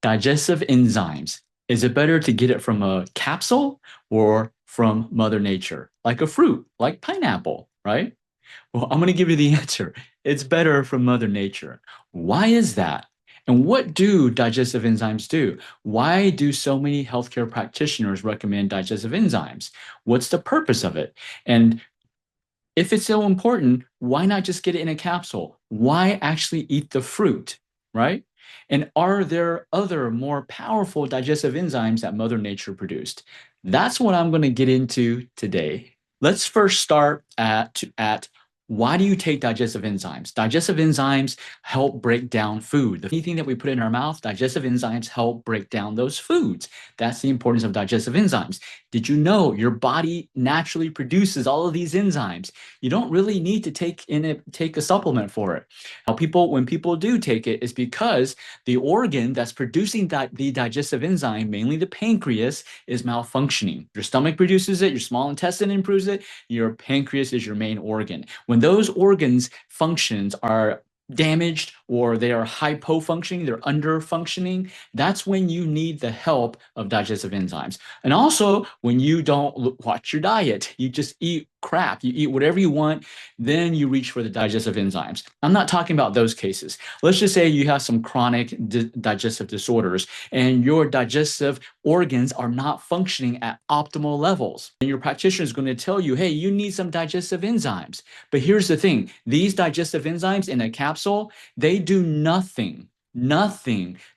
Digestive enzymes. Is it better to get it from a capsule or from Mother Nature? Like a fruit, like pineapple, right? Well, I'm going to give you the answer. It's better from Mother Nature. Why is that? And what do digestive enzymes do? Why do so many healthcare practitioners recommend digestive enzymes? What's the purpose of it? And if it's so important, why not just get it in a capsule? Why actually eat the fruit, right? And are there other more powerful digestive enzymes that Mother Nature produced? That's what I'm going to get into today. Let's first start at why do you take digestive enzymes? Digestive enzymes help break down food. Anything that we put in our mouth, digestive enzymes help break down those foods. That's the importance of digestive enzymes. Did you know your body naturally produces all of these enzymes? You don't really need to take a supplement for it. When people do take it, is because the organ that's producing the digestive enzyme, mainly the pancreas, is malfunctioning. Your stomach produces it, your small intestine improves it, your pancreas is your main organ. When those organs functions are damaged or they are hypofunctioning, they're under-functioning, that's when you need the help of digestive enzymes. And also, when you don't watch your diet, you just eat crap, you eat whatever you want, then you reach for the digestive enzymes. I'm not talking about those cases. Let's just say you have some chronic digestive disorders and your digestive organs are not functioning at optimal levels. And your practitioner is going to tell you, hey, you need some digestive enzymes. But here's the thing, these digestive enzymes in a capsule, they do nothing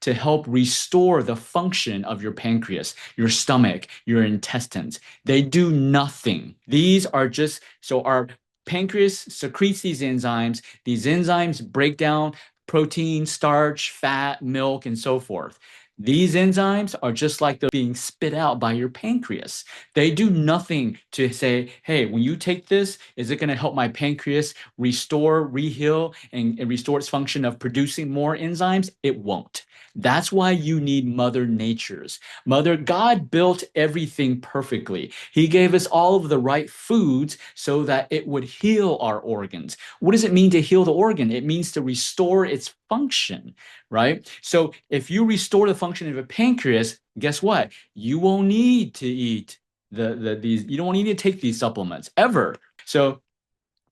to help restore the function of your pancreas, your stomach, your intestines. They do nothing. These are just, so our pancreas secretes these enzymes. These enzymes break down protein, starch, fat, milk, and so forth. These enzymes are just like they're being spit out by your pancreas. They do nothing to say, hey, when you take this, is it going to help my pancreas restore, reheal, and restore its function of producing more enzymes? It won't. That's why you need Mother Nature's. God built everything perfectly. He gave us all of the right foods so that it would heal our organs. What does it mean to heal the organ? It means to restore its function, right? So if you restore the function of a pancreas, guess what? You won't need to eat these, you don't need to take these supplements ever. So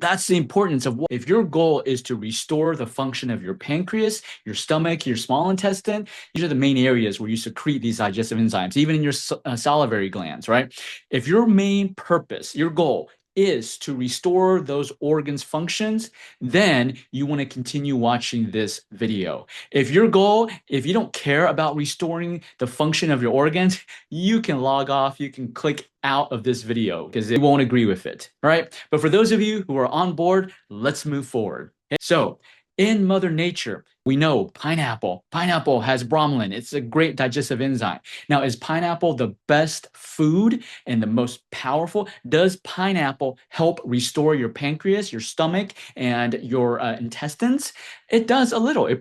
that's the importance of if your goal is to restore the function of your pancreas, your stomach, your small intestine, these are the main areas where you secrete these digestive enzymes, even in your salivary glands, right? If your main purpose, your goal is to restore those organs' functions, then you want to continue watching this video. If your goal, if you don't care about restoring the function of your organs, you can log off, you can click out of this video because it won't agree with it, right? But for those of you who are on board, let's move forward. So in Mother Nature, we know pineapple has bromelain. It's a great digestive enzyme. Now, is pineapple the best food and the most powerful? Does pineapple help restore your pancreas, your stomach, and your intestines? It does a little. It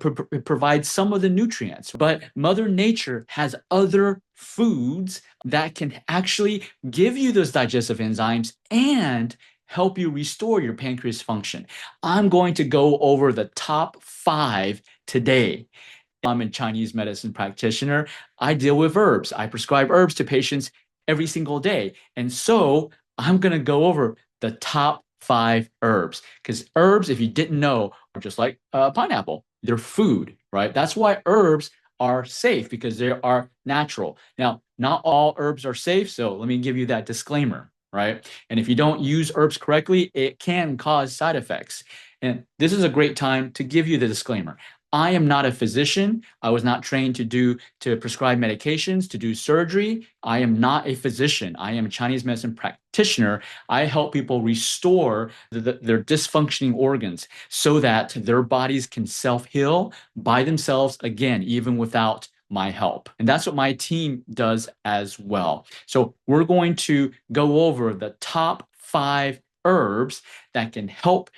provides some of the nutrients, but Mother Nature has other foods that can actually give you those digestive enzymes and help you restore your pancreas function. I'm going to go over the top 5 today. I'm a Chinese medicine practitioner. I deal with herbs. I prescribe herbs to patients every single day. And so I'm going to go over the top 5 herbs because herbs, if you didn't know, are just like pineapple. They're food, right? That's why herbs are safe because they are natural. Now, not all herbs are safe, so let me give you that disclaimer, right? And if you don't use herbs correctly, it can cause side effects. And this is a great time to give you the disclaimer. I am not a physician. I was not trained to prescribe medications, to do surgery. I am not a physician. I am a Chinese medicine practitioner. I help people restore their dysfunctioning organs so that their bodies can self-heal by themselves again, even without my help. And that's what my team does as well. So we're going to go over the top 5 herbs that can help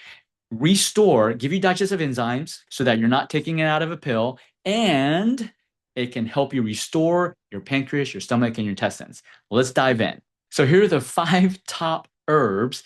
restore, give you digestive enzymes so that you're not taking it out of a pill, and it can help you restore your pancreas, your stomach, and your intestines. Let's dive in. So here are the 5 top herbs,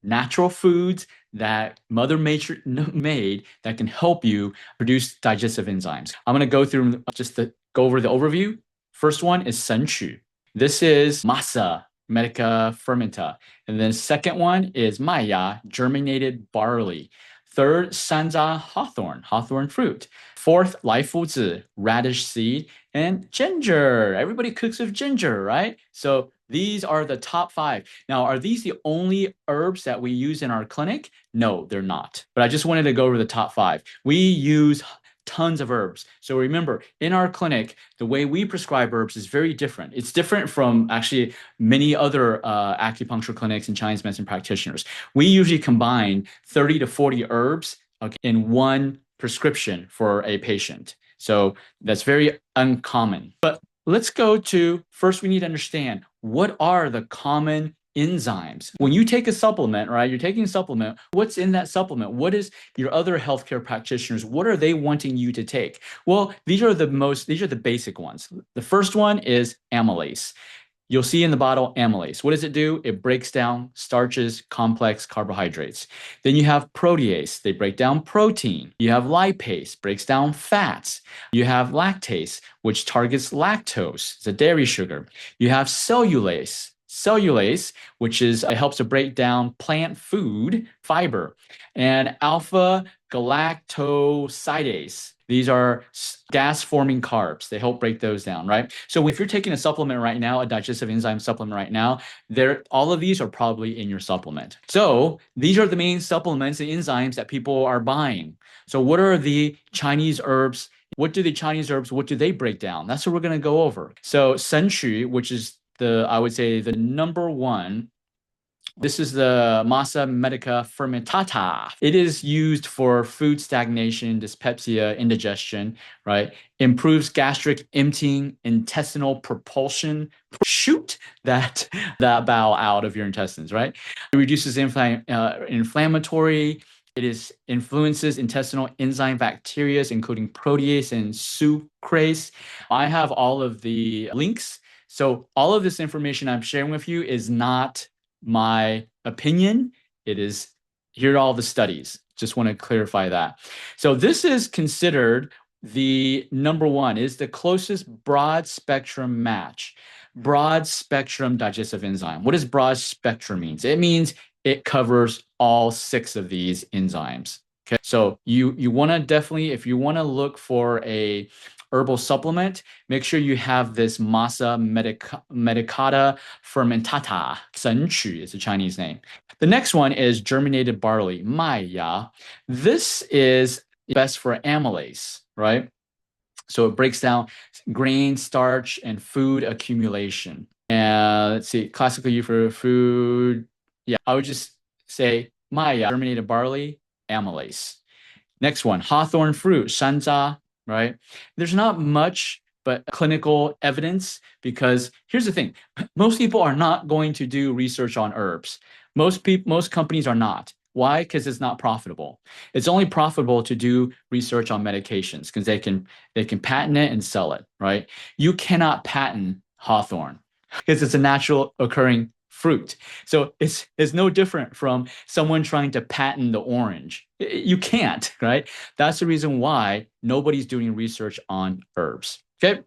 natural foods that Mother Nature made that can help you produce digestive enzymes. I'm going to go through just the go over the overview. First one is Shen Qu. This is Masa medica fermenta. And then second one is Mai Ya, germinated barley. Third, Shan Zha, hawthorn fruit. Fourth, Lai Fu Zi, radish seed. And ginger. Everybody cooks with ginger, right? So these are the top 5. Now, are these the only herbs that we use in our clinic? No, they're not. But I just wanted to go over the top 5. We use tons of herbs. So remember, in our clinic, the way we prescribe herbs is very different. It's different from actually many other acupuncture clinics and Chinese medicine practitioners. We usually combine 30 to 40 herbs in one prescription for a patient. So that's very uncommon. But let's go to, first we need to understand, what are the common enzymes? When you take a supplement, right? You're taking a supplement. What's in that supplement? What is your other healthcare practitioners? What are they wanting you to take? Well, these are the basic ones. The first one is amylase. You'll see in the bottle amylase. What does it do? It breaks down starches, complex carbohydrates. Then you have protease. They break down protein. You have lipase, breaks down fats. You have lactase, which targets lactose. It's a dairy sugar. You have cellulase, which is it helps to break down plant food fiber, and alpha galactosidase. These are gas-forming carbs. They help break those down, right? So if you're taking a supplement right now, a digestive enzyme supplement right now, all of these are probably in your supplement. So these are the main supplements and enzymes that people are buying. So what are the Chinese herbs? What do they break down? That's what we're going to go over. So Shen Qu, which is I would say the number one. This is the Masa medica fermentata. It is used for food stagnation, dyspepsia, indigestion, right? Improves gastric emptying, intestinal propulsion. Shoot that bowel out of your intestines, right? It reduces inflammatory. It influences intestinal enzyme bacteria, including protease and sucrase. I have all of the links. So all of this information I'm sharing with you is not my opinion. Here are all the studies. Just want to clarify that. So this is considered the number one, is the closest broad spectrum match. Broad spectrum digestive enzyme. What does broad spectrum means? It means it covers all 6 of these enzymes. Okay, so you want to definitely, if you want to look for a herbal supplement, make sure you have this Masa medicata fermentata. Shen Qu is the Chinese name. The next one is germinated barley, Mai Ya. This is best for amylase, right? So it breaks down grain, starch, and food accumulation. And let's see, classically used for food. Yeah, I would just say Mai Ya, germinated barley, amylase. Next one, hawthorn fruit, Shan Zha, right? There's not much but clinical evidence, because here's the thing. Most people are not going to do research on herbs. Most companies are not. Why? Because it's not profitable. It's only profitable to do research on medications because they can patent it and sell it, right? You cannot patent hawthorn because it's a natural occurring fruit. So it's no different from someone trying to patent the orange. You can't, right? That's the reason why nobody's doing research on herbs. Okay.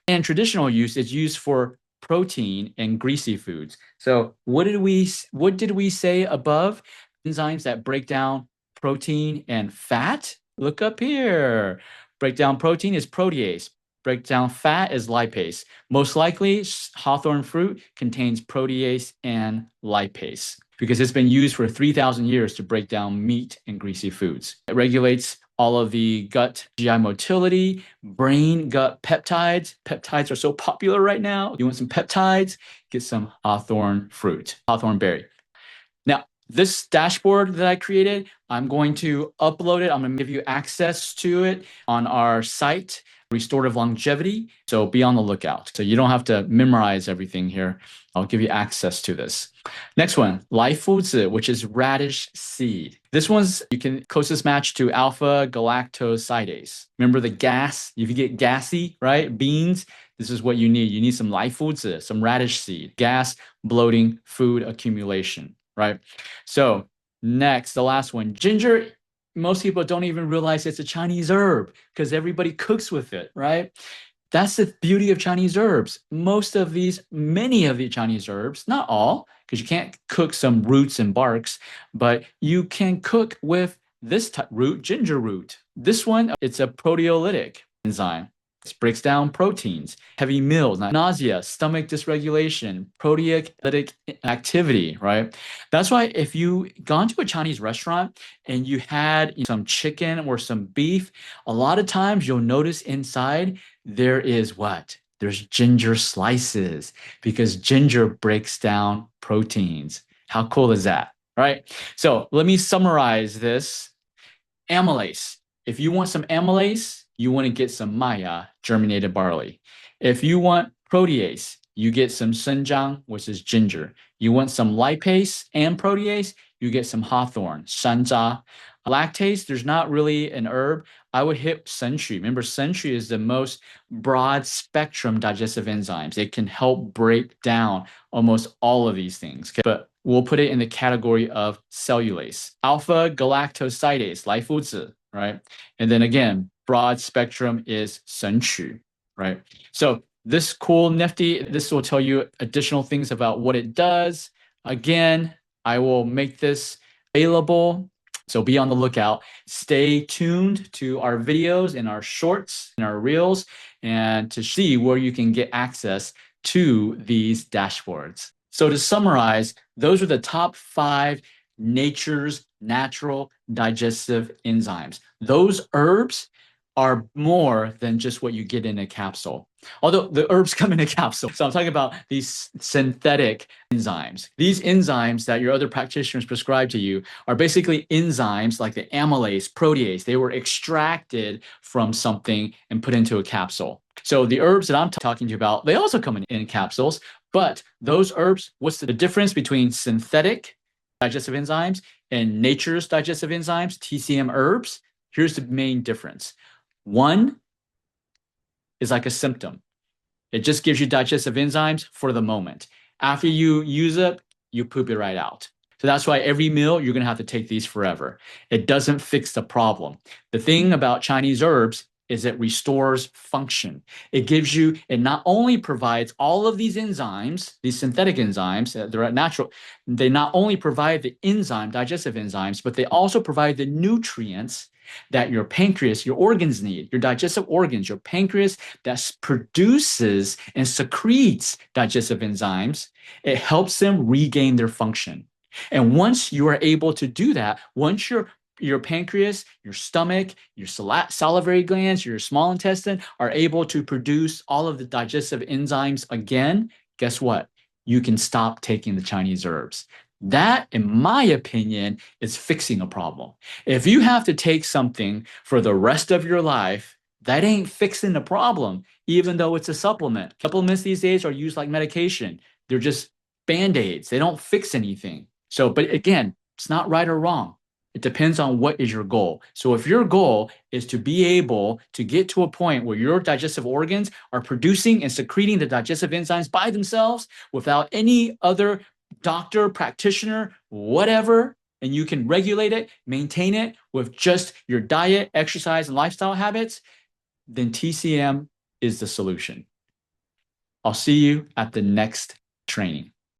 And traditional use is used for protein and greasy foods. So what did we say above? Enzymes that break down protein and fat. Look up here. Break down protein is protease. Break down fat is lipase. Most likely, hawthorn fruit contains protease and lipase because it's been used for 3,000 years to break down meat and greasy foods. It regulates all of the gut GI motility, brain gut peptides. Peptides are so popular right now. You want some peptides? Get some hawthorn fruit, hawthorn berry. Now, this dashboard that I created, I'm going to upload it. I'm going to give you access to it on our site, Restorative Longevity. So be on the lookout. So you don't have to memorize everything here. I'll give you access to this. Next one, Lai Fu Zi, which is radish seed. This one's, you can closest match to alpha galactosidase. Remember the gas? If you get gassy, right? Beans, this is what you need. You need some Lai Fu Zi, some radish seed, gas, bloating, food accumulation, right? So next, the last one, ginger. Most people don't even realize it's a Chinese herb because everybody cooks with it, right? That's the beauty of Chinese herbs. Many of the Chinese herbs, not all, because you can't cook some roots and barks, but you can cook with this root, ginger root. This one, it's a proteolytic enzyme. It breaks down proteins, heavy meals, nausea, stomach dysregulation, proteolytic activity, right? That's why if you gone to a Chinese restaurant and you had some chicken or some beef, a lot of times you'll notice inside there is what? There's ginger slices because ginger breaks down proteins. How cool is that? Right? So let me summarize this. Amylase. If you want some amylase, you want to get some Mai Ya, germinated barley. If you want protease, you get some Sheng Jiang, which is ginger. You want some lipase and protease, you get some hawthorn, Shan Zha. Lactase, there's not really an herb. I would hit Shen Qu. Remember, Shen Qu is the most broad spectrum digestive enzymes. It can help break down almost all of these things. Okay? But we'll put it in the category of cellulase. Alpha galactosidase, Lai Fu Zi, right? And then again, broad spectrum is Shen Qu, right? So this cool nifty, this will tell you additional things about what it does. Again, I will make this available. So be on the lookout. Stay tuned to our videos and our shorts and our reels and to see where you can get access to these dashboards. So to summarize, those are the top 5 nature's natural digestive enzymes. Those herbs are more than just what you get in a capsule. Although the herbs come in a capsule. So I'm talking about these synthetic enzymes. These enzymes that your other practitioners prescribe to you are basically enzymes like the amylase, protease. They were extracted from something and put into a capsule. So the herbs that I'm talking to you about, they also come in capsules, but those herbs, what's the difference between synthetic digestive enzymes and nature's digestive enzymes, TCM herbs? Here's the main difference. One is like a symptom. It just gives you digestive enzymes for the moment. After you use it, you poop it right out. So that's why every meal, you're going to have to take these forever. It doesn't fix the problem. The thing about Chinese herbs is it restores function. It not only provides all of these enzymes, these synthetic enzymes, they're natural, they not only provide the enzyme, digestive enzymes, but they also provide the nutrients that your pancreas, your organs need, your digestive organs, your pancreas that produces and secretes digestive enzymes, it helps them regain their function. And once you are able to do that, once your pancreas, your stomach, your salivary glands, your small intestine are able to produce all of the digestive enzymes again, guess what? You can stop taking the Chinese herbs. That, in my opinion, is fixing a problem. If you have to take something for the rest of your life, that ain't fixing the problem, even though it's a supplement. Supplements these days are used like medication. They're just Band-Aids. They don't fix anything. So, but again, it's not right or wrong. It depends on what is your goal. So if your goal is to be able to get to a point where your digestive organs are producing and secreting the digestive enzymes by themselves without any other doctor, practitioner, whatever, and you can regulate it, maintain it with just your diet, exercise, and lifestyle habits, then TCM is the solution. I'll see you at the next training.